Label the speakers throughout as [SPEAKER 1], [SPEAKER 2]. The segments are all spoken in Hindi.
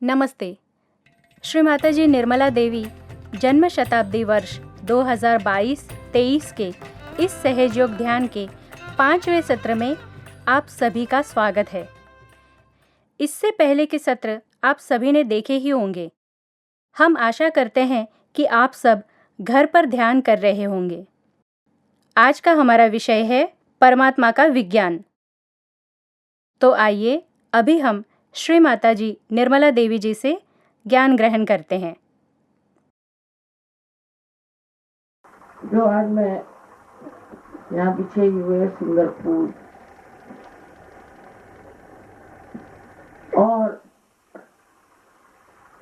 [SPEAKER 1] नमस्ते। श्री माताजी निर्मला देवी जन्म शताब्दी वर्ष 2022-23 के इस सहज योग ध्यान के 5वें सत्र में आप सभी का स्वागत है। इससे पहले के सत्र आप सभी ने देखे ही होंगे। हम आशा करते हैं कि आप सब घर पर ध्यान कर रहे होंगे। आज का हमारा विषय है परमात्मा का विज्ञान। तो आइए अभी हम श्री माताजी निर्मला देवी जी से ज्ञान ग्रहण करते हैं।
[SPEAKER 2] जो आज मैं यहाँ बिछे हुए सुंदर फूल और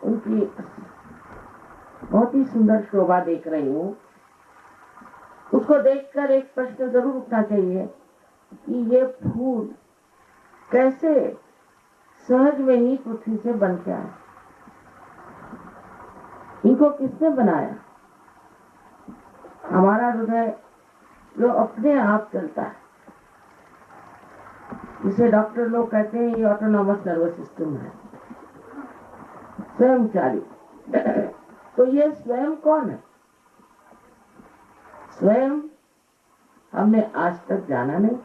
[SPEAKER 2] उनकी बहुत ही सुंदर शोभा देख रही हूँ, उसको देखकर एक प्रश्न जरूर उठना चाहिए कि ये फूल कैसे सहज में ही पृथ्वी से बन के आए, इनको किसने बनाया। हमारा हृदय जो अपने आप चलता है, जिसे डॉक्टर लोग कहते हैं ये ऑटोनॉमस नर्वस सिस्टम है, स्वयं चालित। तो ये स्वयं कौन है? स्वयं हमने आज तक जाना नहीं,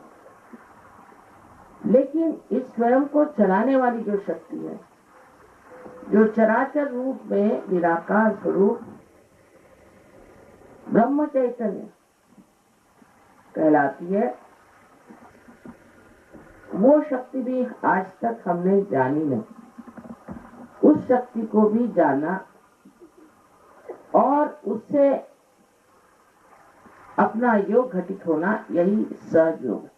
[SPEAKER 2] लेकिन इस स्वयं को चलाने वाली जो शक्ति है, जो चराचर रूप में निराकार स्वरूप ब्रह्म चैतन्य कहलाती है, वो शक्ति भी आज तक हमने जानी नहीं। उस शक्ति को भी जाना और उससे अपना योग घटित होना, यही सहज योग है।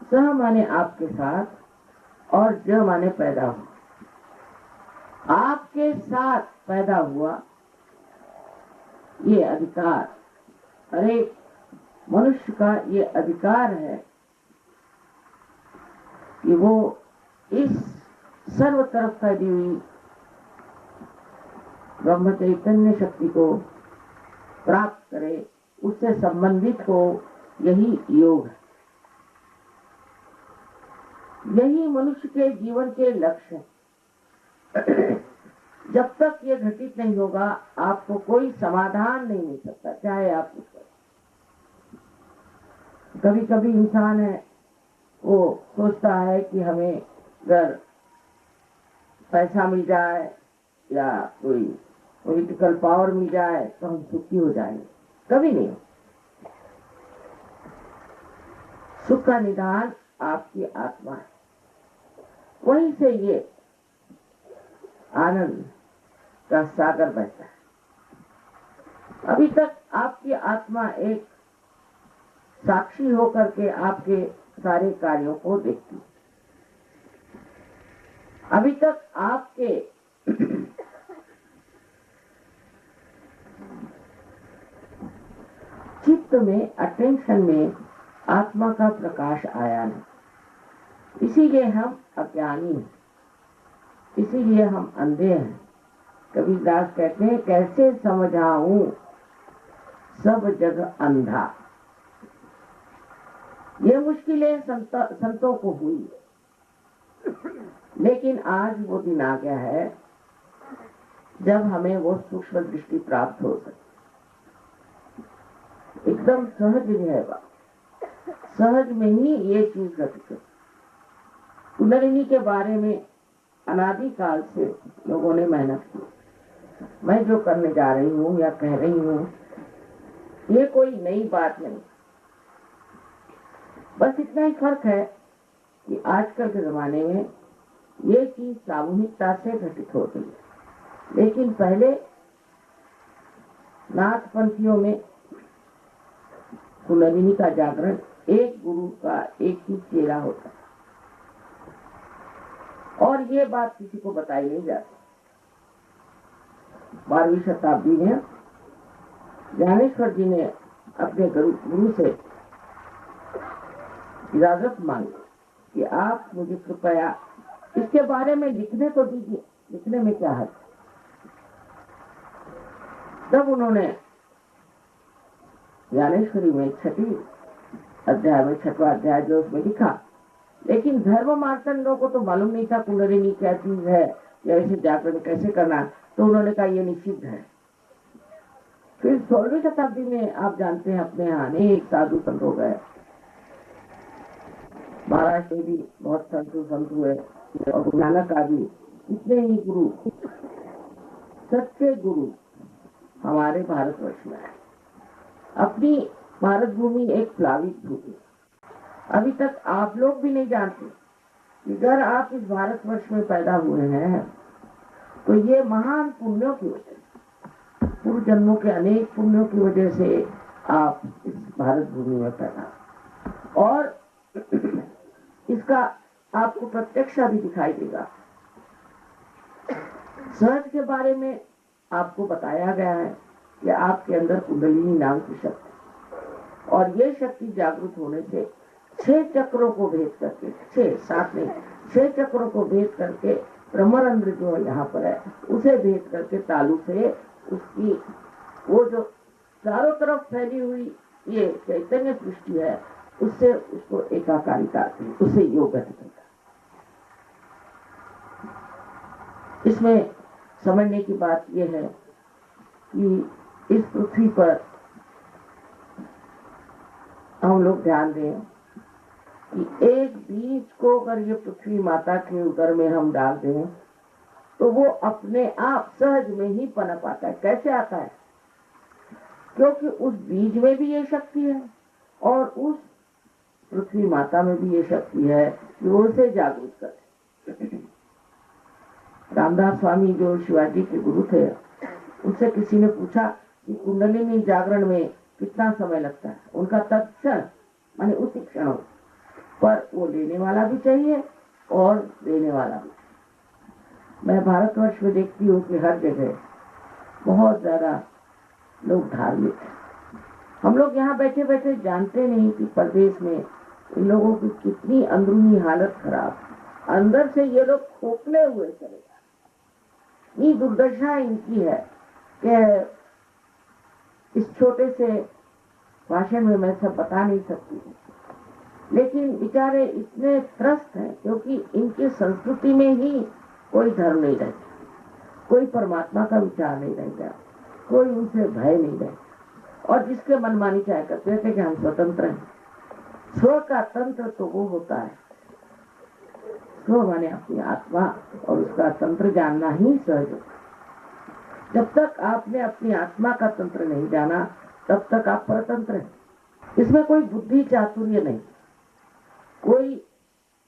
[SPEAKER 2] सह माने आपके साथ और ज माने पैदा हुआ। आपके साथ पैदा हुआ ये अधिकार, अरे मनुष्य का ये अधिकार है कि वो इस सर्व तरफ फैली हुई ब्रह्म चैतन्य शक्ति को प्राप्त करे, उससे संबंधित हो, यही योग है। यही मनुष्य के जीवन के लक्ष्य है। जब तक ये घटित नहीं होगा, आपको कोई समाधान नहीं मिल सकता, चाहे आप कुछ करें। कभी कभी इंसान है, वो सोचता है कि हमें अगर पैसा मिल जाए या कोई पॉलिटिकल पावर मिल जाए तो हम सुखी हो जाएंगे। कभी नहीं। सुख का निदान आपकी आत्मा है, वहीं से ये आनंद का सागर बहता है। अभी तक आपकी आत्मा एक साक्षी होकर के आपके सारे कार्यों को देखती है। अभी तक आपके चित्त में, अटेंशन में आत्मा का प्रकाश आया नहीं, इसीलिए हम अज्ञानी हैं, इसीलिए हम अंधे हैं। कबीरदास कहते हैं, कैसे समझाऊं सब जग अंधा। ये मुश्किलें संतों को हुई, लेकिन आज वो दिन आ गया है जब हमें वो सूक्ष्म दृष्टि प्राप्त हो सके। एकदम सहज है बात, सहज में ही ये चीज घटित है। कुंडलिनी के बारे में अनादि काल से लोगों ने मेहनत की। मैं जो करने जा रही हूँ या कह रही हूँ, ये कोई नई बात नहीं। बस इतना ही फर्क है कि आजकल के जमाने में ये चीज सामूहिकता से घटित हो रही है, लेकिन पहले नाथ पंथियों में कुंडलिनी का जागरण एक गुरु का एक ही चेला होता है, और ये बात किसी को बताई नहीं जाती। 12वीं शताब्दी में ज्ञानेश्वर जी ने अपने गुरु से इजाजत मांगी कि आप मुझे कृपया इसके बारे में लिखने तो दीजिए, लिखने में क्या है। तब उन्होंने ज्ञानेश्वरी में 6वां अध्याय जो उसमें लिखा, लेकिन धर्म मार्तंडों को तो मालूम नहीं था कुंडलिनी क्या चीज है या इसे जागरण कैसे करना, तो उन्होंने कहा ये निषिद्ध है। फिर 16वीं शताब्दी में आप जानते हैं अपने यहाँ अनेक साधु संत हो गए, महाराष्ट्र में भी बहुत संत हुए और गुरु नानक आदि इतने ही गुरु, सच्चे गुरु हमारे भारतवर्ष में है। अपनी भारत भूमि एक प्लावित भूमि, अभी तक आप लोग भी नहीं जानते कि अगर आप इस भारतवर्ष में पैदा हुए हैं तो ये महान पुण्यों की वजह से, पूर्व जन्मों के अनेक पुण्यों की वजह से आप इस भारत भूमि में पैदा, और इसका आपको प्रत्यक्ष भी दिखाई देगा। सहज के बारे में आपको बताया गया है कि आपके अंदर कुंडलिनी नाम की शक्ति, और ये शक्ति जागृत होने से 6 चक्रों को भेद करके, 6 7 नहीं 6 चक्रों को भेद करके ब्रह्मरंध्र जो यहाँ पर है उसे भेद करके तालु से उसकी वो जो चारों तरफ फैली हुई ये चैतन्य सृष्टि है उससे उसको एकाकारिता आती है, उससे योग अधिकता। इसमें समझने की बात यह है कि इस पृथ्वी पर हम लोग ध्यान दें कि एक बीज को अगर ये पृथ्वी माता के उदर में हम डाल दें तो वो अपने आप सहज में ही पनप आता है। कैसे आता है? क्योंकि उस बीज में भी ये शक्ति है और उस पृथ्वी माता में भी ये शक्ति है कि वो उसे जागरूक करे। रामदास स्वामी जो शिवाजी के गुरु थे, उनसे किसी ने पूछा कि कुंडलिनी जागरण में कितना समय लगता है? उनका तत्क्षण माने उसी क्षण, पर वो लेने वाला भी चाहिए और देने वाला भी। मैं भारतवर्ष में देखती हूँ कि हर जगह बहुत ज्यादा लोग धार्मिक हैं। हम लोग यहाँ बैठे बैठे जानते नहीं कि प्रदेश में इन लोगों की कितनी अंदरूनी हालत खराब, अंदर से ये लोग खोखले हुए चले जाते। ये दुर्दशा इनकी है कि इस छोटे से भाषण में मैं सब बता नहीं सकती, लेकिन बेचारे इतने त्रस्त हैं क्योंकि इनकी संस्कृति में ही कोई धर्म नहीं रहता, कोई परमात्मा का विचार नहीं रहता, कोई उनसे भय नहीं रहता, और जिसके मनमानी चाहे करते रहते कि हम स्वतंत्र हैं। स्व का तंत्र तो वो होता है, स्व माने अपनी आत्मा, और उसका तंत्र जानना ही सहज होता है। जब तक आपने अपनी आत्मा का तंत्र नहीं जाना तब तक आप परतंत्र हैं। इसमें कोई बुद्धि चातुर्य नहीं, कोई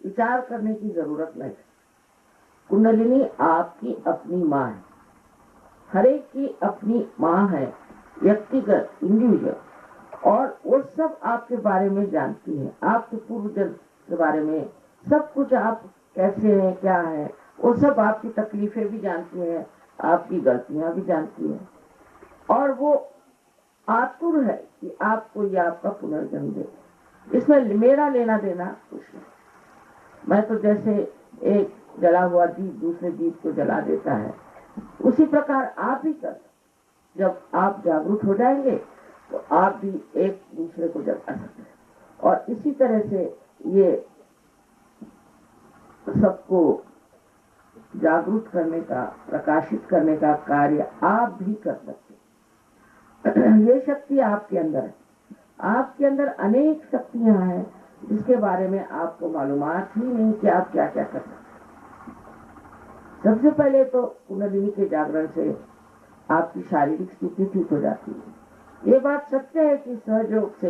[SPEAKER 2] विचार करने की जरूरत नहीं। कुंडलिनी आपकी अपनी माँ है, हरेक की अपनी माँ है, व्यक्तिगत इंडिविजुअल, और वो सब आपके बारे में जानती है, आपके पूर्व जन्म के बारे में सब कुछ, आप कैसे हैं क्या है वो सब, आपकी तकलीफें भी जानती है, आपकी गलतियां भी जानती है, और वो आतुर है कि आपको या आपका पुनर्जन्म दे। इसमें मेरा लेना देना कुछ नहीं। मैं तो जैसे एक जला हुआ दीप दूसरे दीप को जला देता है, उसी प्रकार आप ही कर। जब आप जागरूक हो जाएंगे तो आप भी एक दूसरे को जगा सकते हैं, और इसी तरह से ये सबको जागरूक करने का, प्रकाशित करने का कार्य आप भी कर सकते हैं। ये शक्ति आपके अंदर है, आपके अंदर अनेक शक्तियां हैं जिसके बारे में आपको मालूमात ही नहीं कि आप क्या क्या कर सकते। सबसे पहले तो कुंडलिनी के जागरण से आपकी शारीरिक स्थिति ठीक हो जाती है। ये बात सत्य है कि सहयोग से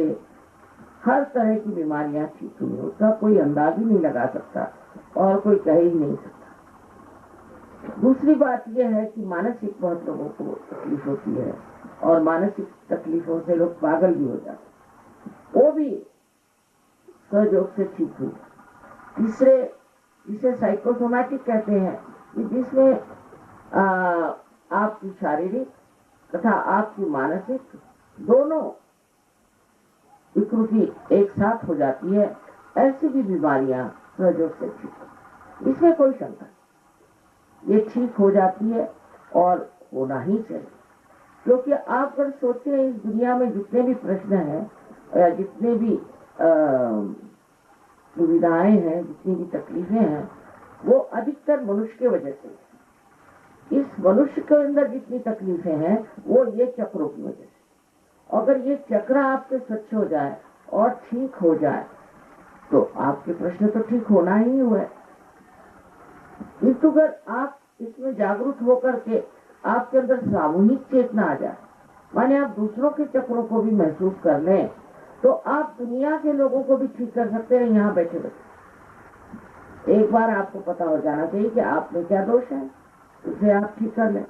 [SPEAKER 2] हर तरह की बीमारियां ठीक हुई, उसका कोई अंदाज ही नहीं लगा सकता और कोई कह ही नहीं सकता। दूसरी बात यह है कि मानसिक बहुत लोगों को तकलीफ होती है, और मानसिक तकलीफों से लोग पागल भी हो जाते हैं, वो भी सहयोग से ठीक हुई। तीसरे, जिसे साइकोसोमैटिक कहते हैं, कि जिसमें आपकी शारीरिक तथा आपकी मानसिक दोनों विकृति एक साथ हो जाती है, ऐसी भी बीमारियां सहयोग से ठीक, इसमें कोई शंका नहीं, ये ठीक हो जाती है और होना ही चाहिए। क्योंकि आप अगर सोचे इस दुनिया में जितने भी प्रश्न हैं या जितने भी दुविधाएं हैं, जितनी भी तकलीफें हैं, वो अधिकतर मनुष्य के वजह से। इस मनुष्य के अंदर जितनी तकलीफें हैं वो ये चक्रों की वजह से। अगर ये चक्र आपके स्वच्छ हो जाए और ठीक हो जाए तो आपके प्रश्न तो ठीक होना ही हुआ है। किंतु अगर आप इसमें जागरूक होकर के आपके अंदर सामूहिक चेतना आ जाए, माने आप दूसरों के चक्रों को भी महसूस कर लें, तो आप दुनिया के लोगों को भी ठीक कर सकते हैं यहाँ बैठे बैठे। एक बार आपको पता हो जाना चाहिए कि आप में क्या दोष है, उसे आप ठीक कर लें।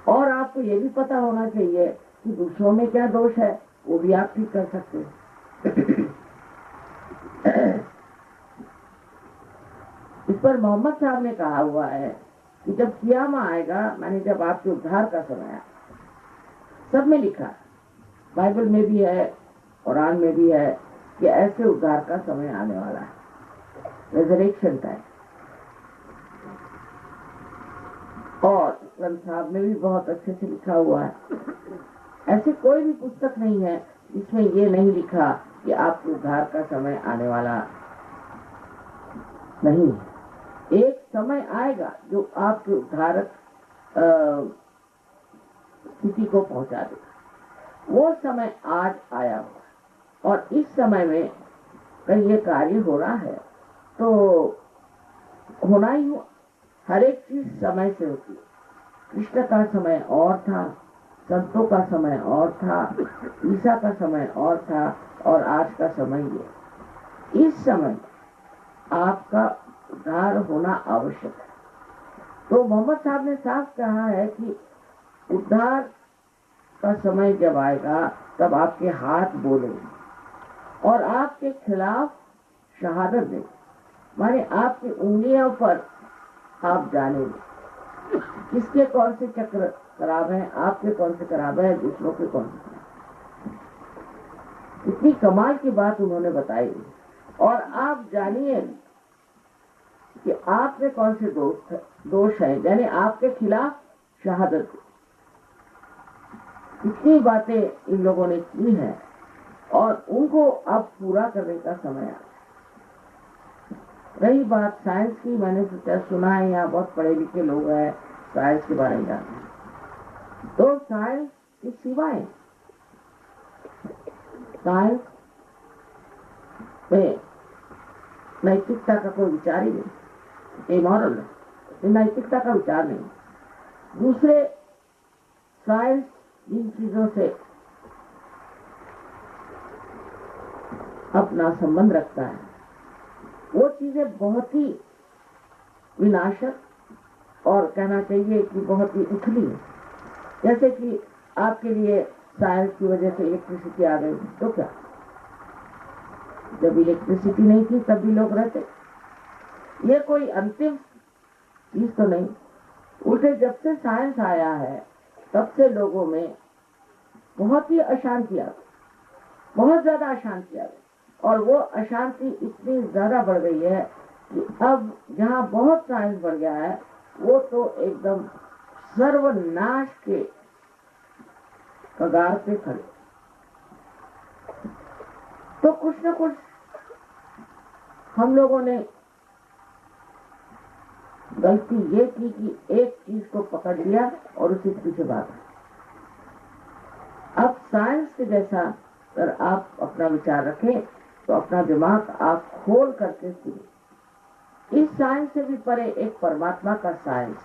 [SPEAKER 2] और आपको ये भी पता होना चाहिए कि दूसरों में क्या दोष है, वो भी आप ठीक कर सकते हैं। इस पर मोहम्मद साहब ने कहा हुआ है कि जब कियामा आएगा, माने जब आपके उद्धार का समय आएगा, सब में लिखा है, बाइबल में भी है, कुरान में भी है कि ऐसे उद्धार का समय आने वाला है, रेजरेक्शन टाइम। और इस्लाम साहब में भी बहुत अच्छे से लिखा हुआ है। ऐसी कोई भी पुस्तक नहीं है जिसमें ये नहीं लिखा कि आपके उद्धार का समय आने वाला नहीं है। एक समय आएगा जो आपके उद्धारक स्थिति को पहुंचा देगा। वो समय आज आया हुआ और इस समय में कहीं ये कार्य हो रहा है तो होना ही हुआ। हर एक चीज समय से होती है। कृष्ण का समय और था, संतों का समय और था, ईसा का समय और था, और आज का समय ये। इस समय आपका उद्धार होना आवश्यक है। तो मोहम्मद साहब ने साफ कहा है कि उद्धार का समय जब आएगा तब आपके हाथ बोलेंगे और आपके खिलाफ शहादत देंगे, माने आपकी उंगलियों पर आप जानेंगे किसके कौन से चक्र खराब है, आपके कौन से खराब है, दूसरों के कौन से खराब। इतनी कमाल की बात उन्होंने बताई। और आप जानिए कि आप में कौन से दोष है, यानी आपके खिलाफ शहादत। इतनी बातें इन लोगों ने की हैं और उनको अब पूरा करने का समय आ। रही बात साइंस की, मैंने सोचा सुना है यहाँ बहुत पढ़े लिखे लोग हैं, साइंस के बारे में जानते हैं। तो साइंस की सिवाय साइंस में नैतिकता का कोई विचार ही नहीं, इमोरल नैतिकता का विचार नहीं। दूसरे साइंस जिन चीजों से अपना संबंध रखता है वो चीजें बहुत ही विनाशक और कहना चाहिए कि बहुत ही उथली है। जैसे कि आपके लिए साइंस की वजह से इलेक्ट्रिसिटी आ गई, तो क्या, जब इलेक्ट्रिसिटी नहीं थी तब भी लोग रहते। ये कोई अंतिम चीज तो नहीं। उल्टे जब से साइंस आया है तब से लोगों में बहुत ही अशांति आ गई, बहुत ज्यादा अशांति आ गई। और वो अशांति इतनी ज्यादा बढ़ गई है कि अब जहाँ बहुत साइंस बढ़ गया है वो तो एकदम सर्वनाश के कगार पे खड़े। तो कुछ न कुछ हम लोगों ने गलती ये की कि एक चीज को पकड़ लिया और उसी पीछे भागा। अब साइंस के जैसा अगर आप अपना विचार रखें तो अपना दिमाग आप खोल करके सुनिए। इस साइंस से भी परे एक परमात्मा का साइंस,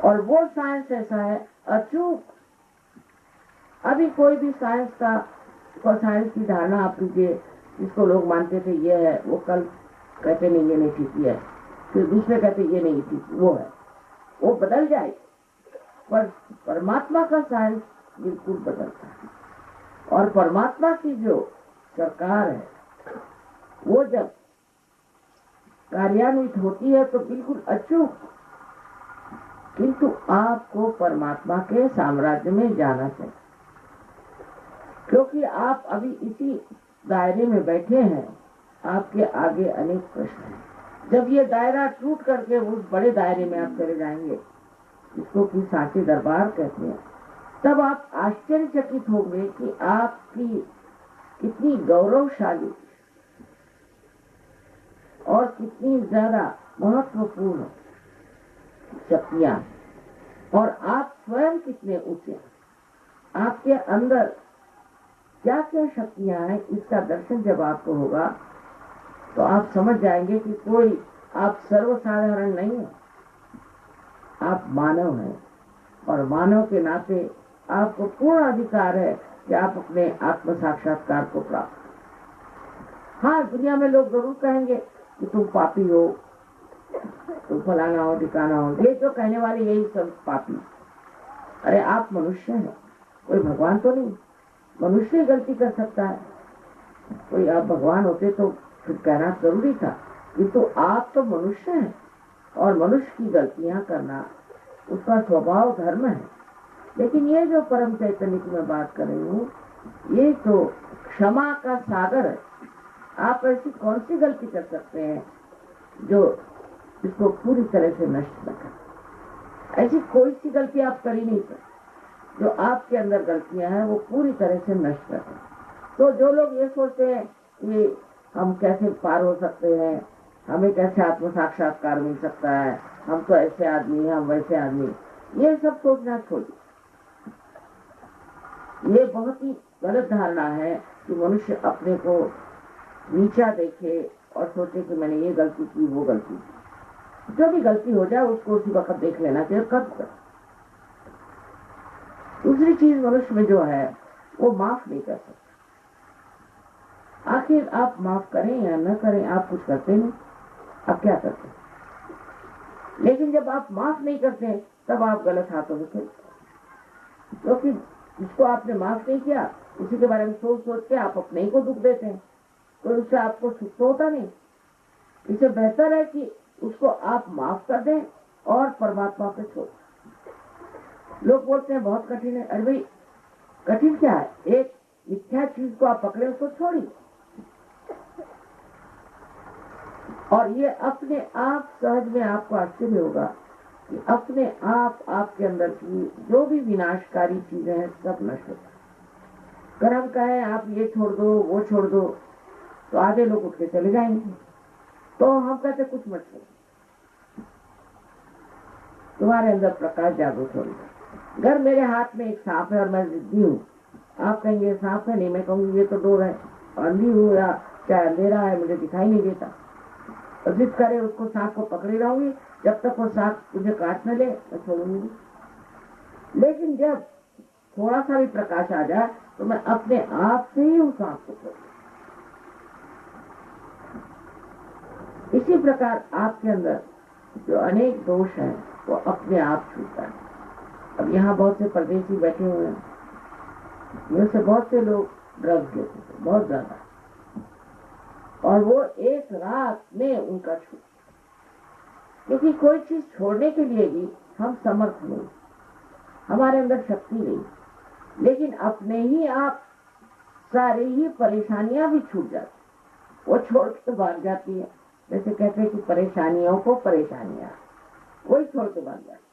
[SPEAKER 2] और वो साइंस ऐसा है अचूक। अभी कोई भी साइंस की धारणा आप लीजिए, जिसको लोग मानते थे ये है, वो कल कहते नहीं ये नहीं ठीक है, फिर दूसरे कहते ये नहीं ठीक वो है, वो बदल जाए। पर परमात्मा का साइंस बिल्कुल बदलता है। और परमात्मा की जो सरकार है वो जब कार्यान्वित होती है तो बिल्कुल अचूक। किंतु आपको परमात्मा के साम्राज्य में जाना चाहिए, क्योंकि आप अभी इसी दायरे में बैठे हैं। आपके आगे अनेक प्रश्न हैं। जब ये दायरा टूट करके उस बड़े दायरे में आप चले जाएंगे, जिसको कि सांची दरबार कहते हैं, तब आप आश्चर्यचकित होंगे कि आपकी कितनी गौरवशाली और कितनी ज्यादा महत्वपूर्ण शक्तियां, और आप स्वयं कितने ऊंचे हैं, आपके अंदर क्या क्या शक्तियां हैं, इसका दर्शन जब आपको होगा तो आप समझ जाएंगे कि कोई आप सर्वसाधारण नहीं है, आप मानव हैं, और मानव के नाते आपको पूर्ण अधिकार है कि आप अपने आत्म साक्षात्कार को प्राप्त करें। हाँ, दुनिया में लोग जरूर कहेंगे कि तुम पापी हो, तुम फलाना हो, ठिकाना हो, ये जो कहने वाले यही सब पापी। अरे आप मनुष्य हैं, कोई भगवान तो नहीं, मनुष्य ही गलती कर सकता है। कोई आप भगवान होते तो फिर कहना जरूरी था, किंतु आप तो मनुष्य हैं, और मनुष्य की गलतियां करना उसका स्वभाव धर्म है। लेकिन ये जो परम चैतन्य की मैं बात कर रही हूँ, ये तो क्षमा का सागर है। आप ऐसी कौन सी गलती कर सकते हैं जो इसको पूरी तरह से नष्ट न करे? ऐसी कोई सी गलती आप कर ही नहीं सकते। जो आपके अंदर गलतियां हैं वो पूरी तरह से नष्ट कर दें। तो जो लोग ये सोचते हैं कि हम कैसे पार हो सकते हैं, हमें कैसे आत्म साक्षात्कार मिल सकता है, हम तो ऐसे आदमी हैं, हम वैसे आदमी, ये सब सोचना छोड़िए। ये बहुत ही गलत धारणा है कि मनुष्य अपने को नीचा देखे और सोचे कि मैंने ये गलती की, वो गलती की। जो भी गलती हो जाए उसको उसी वक्त देख लेना चाहिए, कब कर। दूसरी चीज, मनुष्य में जो है वो माफ नहीं कर सकता। आखिर आप माफ करें या न करें, आप कुछ करते नहीं, आप क्या करते? लेकिन जब आप माफ नहीं करते तब आप गलत हाथों में खेलते, क्योंकि जिसको आपने माफ नहीं किया उसी के बारे में सोच सोच के आप अपने ही को दुख देते हैं, तो उससे आपको सुख तो होता नहीं। इससे बेहतर है कि उसको आप माफ कर दें और परमात्मा पे छोड़। लोग बोलते हैं बहुत कठिन है। अरे भाई, कठिन क्या है? एक मिथ्या चीज को आप पकड़े, उसको छोड़िए, और ये अपने आप सहज में आपको आश्चर्य होगा कि अपने आप आपके अंदर की जो भी विनाशकारी चीजें हैं सब नष्ट होता है। अगर हम कहें आप ये छोड़ दो, वो छोड़ दो, तो आधे लोग उठ के चले जाएंगे। तो हम कहते कुछ मत छोड़ो, तुम्हारे अंदर प्रकाश जागृत होगा। अगर मेरे हाथ में एक सांप है और मैं जिद्दी हूँ, आप कहेंगे सांप है नहीं, मैं कहूँगी ये तो डोर है, अंधी हूँ या क्या अंधेरा है, मुझे दिखाई नहीं देता। और जिद करे उसको, सांप को पकड़ी रहूंगी जब तक वो सांप मुझे काट न ले, मैं छोड़ूंगी। लेकिन जब थोड़ा सा भी प्रकाश आ जाए तो मैं अपने आप से ही उस सांप को छोड़। इसी प्रकार आपके अंदर जो अनेक दोष हैं वो अपने आप छूटता है। अब यहाँ बहुत से परदेशी बैठे हुए हैं, इनमें से बहुत से लोग ड्रग्स लेते थे, बहुत ज्यादा, और वो एक रात में उनका छूट। क्योंकि कोई चीज छोड़ने के लिए भी हम समर्थ नहीं, हमारे अंदर शक्ति नहीं, लेकिन अपने ही आप सारी ही परेशानियां भी छूट जाती, वो छोड़ के भाग जाती है। जैसे कहते हैं कि परेशानियों को परेशानियां वही छोड़ के भाग जाती।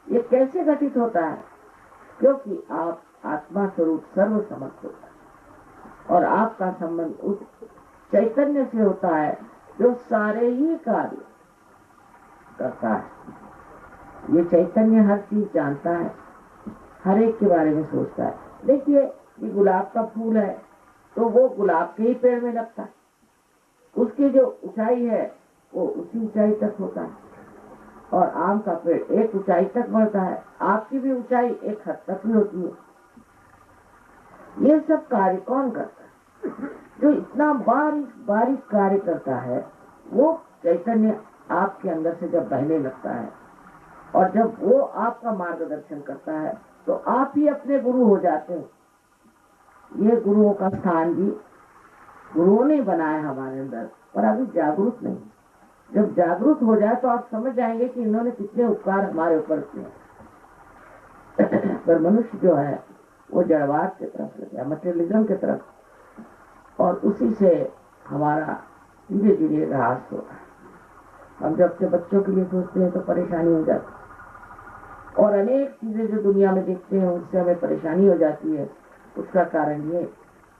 [SPEAKER 2] ये कैसे घटित होता है? क्योंकि आप आत्मा स्वरूप सर्व समर्थ होता है, और आपका संबंध उस चैतन्य से होता है जो सारे ही कार्य करता है। ये चैतन्य हर चीज जानता है, हर एक के बारे में सोचता है। देखिए, ये गुलाब का फूल है तो वो गुलाब के ही पेड़ में लगता है, उसकी जो ऊंचाई है वो उसी ऊंचाई तक होता है, और आम का पेड़ एक ऊंचाई तक बढ़ता है, आपकी भी ऊंचाई एक हद तक ही होती है। ये सब कार्य कौन करता है? जो इतना बारीक बारीक कार्य करता है वो चैतन्य आपके अंदर से जब बहने लगता है, और जब वो आपका मार्गदर्शन करता है तो आप ही अपने गुरु हो जाते हैं। ये गुरुओं का स्थान भी गुरुओं ने बनाया हमारे अंदर, पर अभी जागरूक नहीं। जब जागरूक हो जाए तो आप समझ जाएंगे कि इन्होंने कितने उपकार हमारे ऊपर किए। पर मनुष्य जो है वो जड़वाद की तरफ लग गया, मटेरियलिज्म की तरफ, और उसी से हमारा धीरे धीरे ह्रास हो रहा है। हम जब से बच्चों के लिए सोचते हैं तो परेशानी हो जाती है, और अनेक चीजें जो दुनिया में देखते हैं उससे हमें परेशानी हो जाती है। उसका कारण ये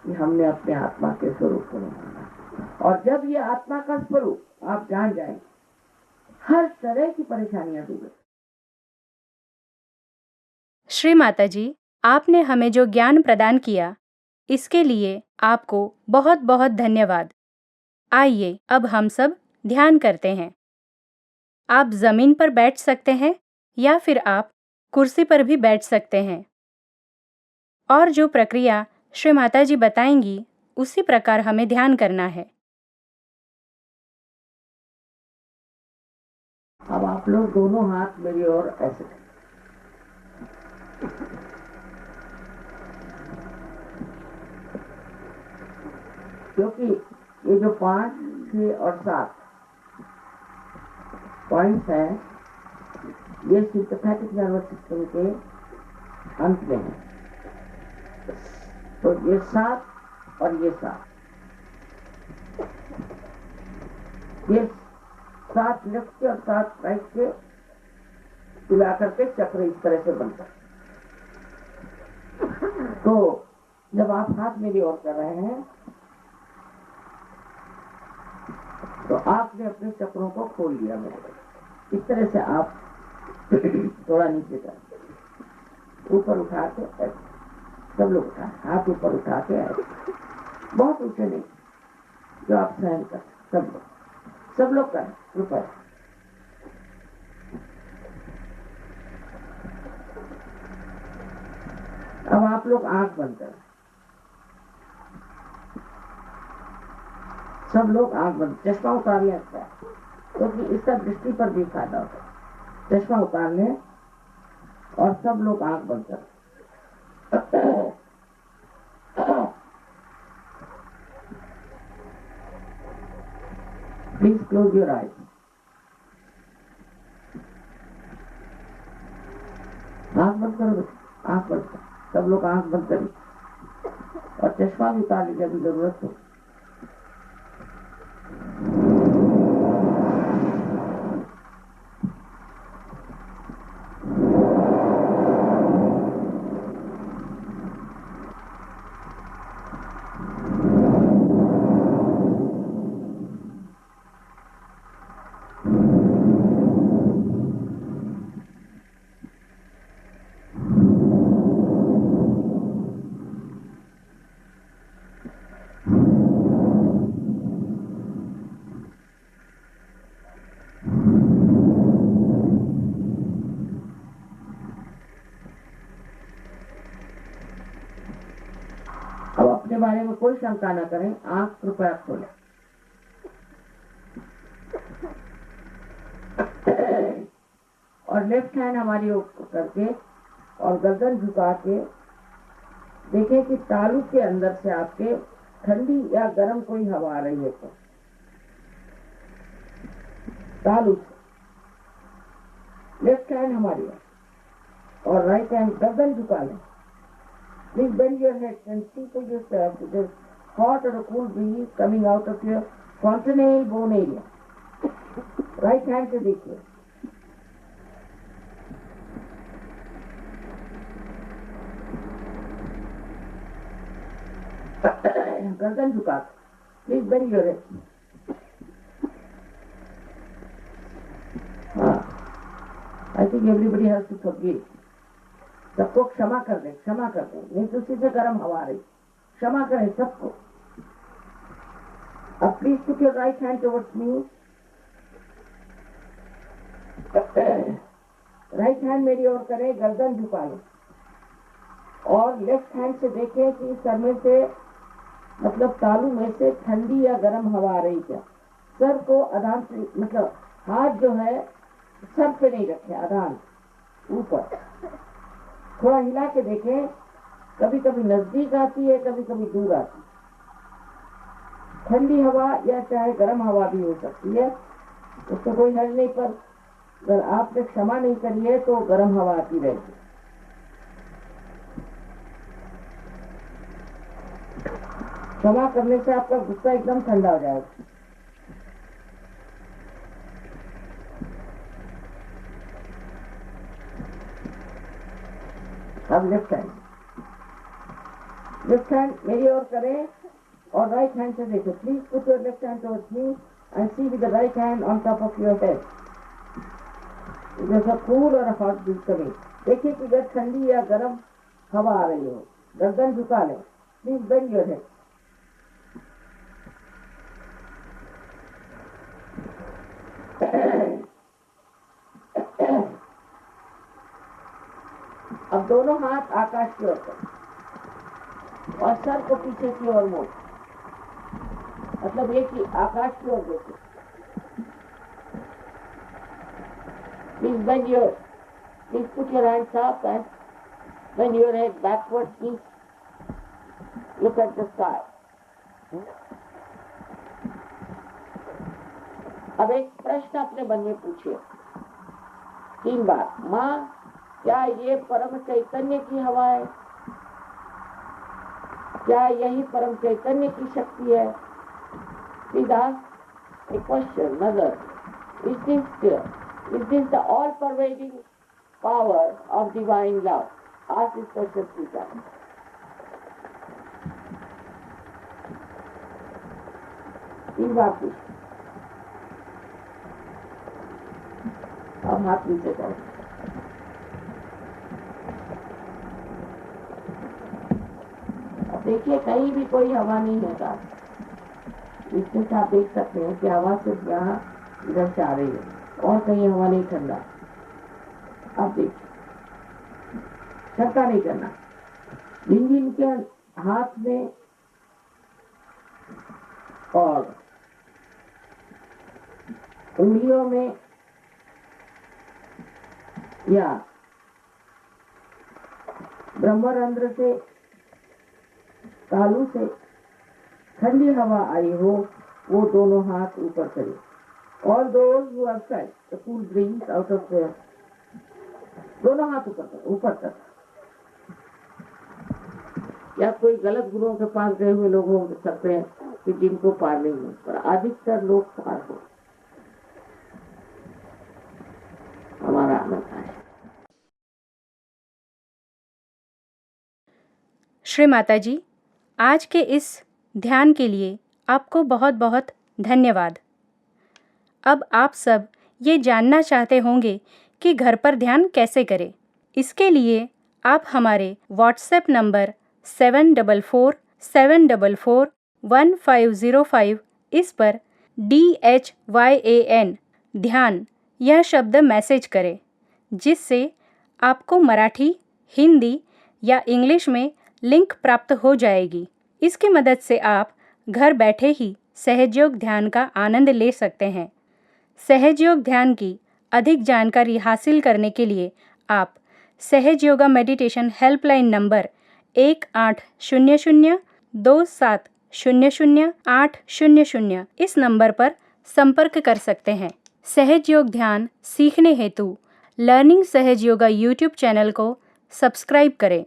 [SPEAKER 2] कि हमने अपने आत्मा के स्वरूप को नहीं माना। और जब ये आत्मा का स्वरूप आप जान जाएंगे, हर तरह की परेशानियां दूर है।
[SPEAKER 1] श्री माता जी, आपने हमें जो ज्ञान प्रदान किया, इसके लिए आपको बहुत बहुत धन्यवाद। आइए अब हम सब ध्यान करते हैं। आप जमीन पर बैठ सकते हैं या फिर आप कुर्सी पर भी बैठ सकते हैं। और जो प्रक्रिया श्री माता जी बताएंगी, उसी प्रकार हमें ध्यान करना है।
[SPEAKER 2] अब आप लोग दोनों हाथ मेरी ओर ऐसे, क्योंकि ये जो 5, 6 और 7 पॉइंट्स हैं, ये सिंपैथेटिक नर्वस सिस्टम के अंत में है। तो ये 7 और ये 7, ये 7 लेफ्ट के और 7 राइट के मिला करके चक्र इस तरह से बनता है। तो जब आप हाथ मेरी ओर कर रहे हैं, तो आपने अपने चक्रों को खोल लिया मेरे। इस तरह से आप थोड़ा नीचे कर, ऊपर उठा के ऐसे, सब लोग उठा, हाथ ऊपर उठा के ऐसे, बहुत ऊंचे नहीं, जो आप सहन कर, सब लोग करें ऊपर। अब आप लोग आंख बंद करें, सब लोग आंख बंद, चश्मा उतार लें अच्छा, क्योंकि इसका दृष्टि पर भी फायदा होता है। चश्मा उतार लें और सब लोग आंख बंद करें। Please close your eyes. आंख बंद करो, आंख बंद करो, सब लोग आंख बंद करें और चश्मा भी उतार लीजिए अभी जरूरत हो। अपने बारे में कोई शंका न करें, आंख कृपया खोलें। और लेफ्ट हैंड हमारी ऊपर करके और गर्दन झुका के देखें कि तालू के अंदर से आपके ठंडी या गर्म कोई हवा आ रही है। तो तालू से लेफ्ट हैंड हमारी और राइट हैंड गर्दन झुका लें। Please bend your head and see for yourself if there's hot or a cool breeze coming out of your fontanelle bone area. Right hand से देखिए। गर्दन झुका। Please bend your head. I think everybody has to forgive. सबको क्षमा कर दें, क्षमा कर दें, नहीं तो उसी से गर्म हवा रही, क्षमा करें सबको। अब please put your right hand towards me. Right hand मेरी ओर करें, गर्दन झुका लें और लेफ्ट हैंड से देखें कि सर में से मतलब तालू में से ठंडी या गर्म हवा आ रही क्या। सर को आधान से मतलब हाथ जो है सर पे नहीं रखे, आधान ऊपर थोड़ा हिला के देखें। कभी कभी नजदीक आती है, कभी कभी दूर आती है। ठंडी हवा या चाहे गर्म हवा भी हो सकती है, उससे कोई हल नहीं। पर अगर आपने क्षमा नहीं करी है तो गर्म हवा आती रहेगी। क्षमा करने से आपका गुस्सा एकदम ठंडा हो जाएगा। अब लेफ्ट हैंड मेरी ओर करें, और राइट हैंड से देखो, please put your left hand towards me and see with the right hand on top of your head. जैसा कूल और हॉट ब्रीज करें, देखिए कि अगर ठंडी या गर्म हवा आ रही हो, गर्दन झुका लें, प्लीज बेंड योर हेड। अब दोनों हाथ आकाश की ओर करें और सर को पीछे की ओर मोड़, मतलब ये कि आकाश की ओर देखो। Please put your hands up and bend your head backward. Please look at the sky. अब एक प्रश्न अपने मन में पूछिए 3 बार, माँ क्या ये परम चैतन्य की हवा है? क्या यही परम चैतन्य की शक्ति है? Please ask a question, mother. Is this the all-pervading power of divine love? Ask this question 3 times. तीन बार पूछ। अब हाथ नीचे करो। अब देखिए कहीं भी कोई हवा नहीं होता, इसमें से आप देख सकते हैं कि हवा सिर्फ यहाँ इधर से आ रही है और कहीं हवा नहीं ठंडा। अब देखिए, शंका नहीं करना। जिनके हाथ में और उंगलियों में या ब्रह्मरंध्र से, तालू से ठंडी हवा आई हो, वो दोनों हाथ ऊपर करें। All those who have felt the cool breeze out of their, दोनों हाथ ऊपर तक। या कोई गलत गुरुओं के पास गए हुए लोग हो सकते हैं कि जिनको पार नहीं हो, पर अधिकतर लोग पार हो। हमारा आनंद है।
[SPEAKER 1] श्री माता जी, आज के इस ध्यान के लिए आपको बहुत बहुत धन्यवाद। अब आप सब ये जानना चाहते होंगे कि घर पर ध्यान कैसे करें। इसके लिए आप हमारे व्हाट्सएप नंबर 7447441505 इस पर DHYAN ध्यान यह शब्द मैसेज करें, जिससे आपको मराठी, हिंदी या इंग्लिश में लिंक प्राप्त हो जाएगी। इसकी मदद से आप घर बैठे ही सहजयोग ध्यान का आनंद ले सकते हैं। सहजयोग ध्यान की अधिक जानकारी हासिल करने के लिए आप सहज योगा मेडिटेशन हेल्पलाइन नंबर 180027000800 इस नंबर पर संपर्क कर सकते हैं। सहज योग ध्यान सीखने हेतु लर्निंग सहज योगा यूट्यूब चैनल को सब्सक्राइब करें।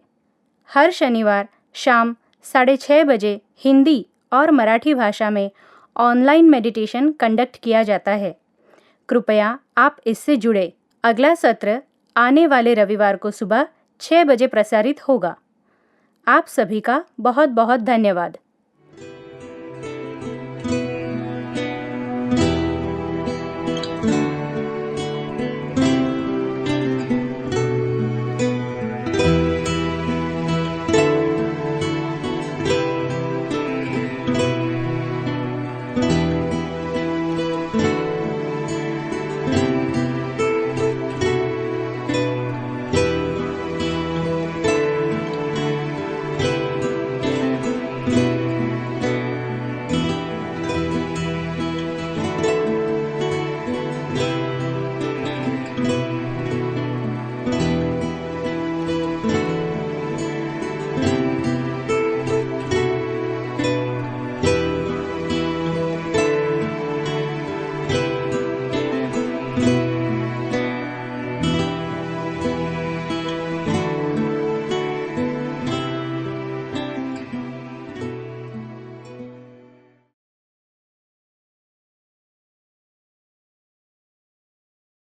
[SPEAKER 1] हर शनिवार शाम 6:30 बजे हिंदी और मराठी भाषा में ऑनलाइन मेडिटेशन कंडक्ट किया जाता है। कृपया आप इससे जुड़े। अगला सत्र आने वाले रविवार को सुबह 6 बजे प्रसारित होगा। आप सभी का बहुत बहुत धन्यवाद।